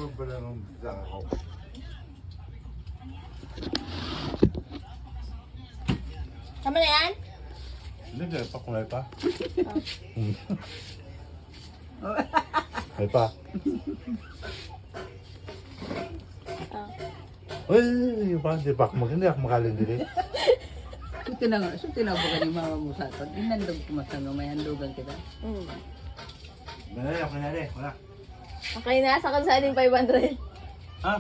naman pala ng bigla ako. Tama na yan? Hindi, dahil pa kulay pa. Kulay pa. Uy, ba? Di ba? Maganda ako makalin din eh. So tinabagan ni mama mo sa akin. Inandog ko masano, may handugan kita. Ganali, ako nangyari. Wala. Okay na, sa saan yung 500? Ha?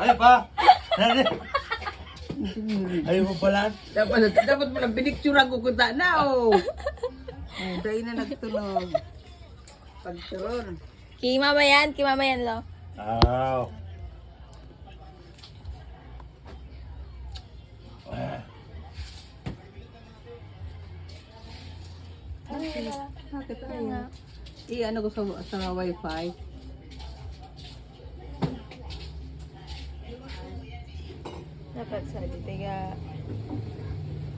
Ay pa! Nangyari! Ayaw mo pala? Dapat mo lang biniktura ko kunta na, oh. Dahil na nagtunog. Pagturon. Kay mama yan, lo. Aw. Bakit ayaw? Ano ko sa wifi? Dapat sa tiga.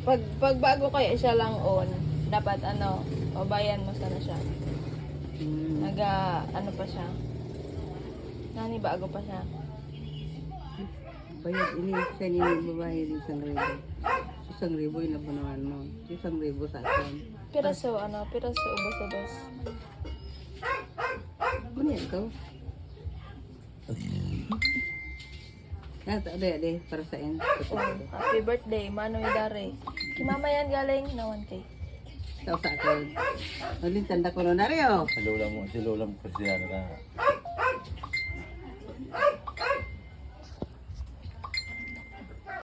Pag bago kayo siya lang on, dapat pabayan mo sana siya. Ano pa siya. Nani bago pa siya. Bayad ini sa inyo babayad isang ribo. Isang ribo inabunuhan mo. Isang ribo sa akin. Piraso, ubos-ubos. Ano yan ikaw? Ade, para sa end. Oh, happy birthday, Manoy Dare. Kay mama yan galing na 1K. Ikaw sa akin. Ulit tanda ko na rin, oh. Si Lola mo kasi ano na.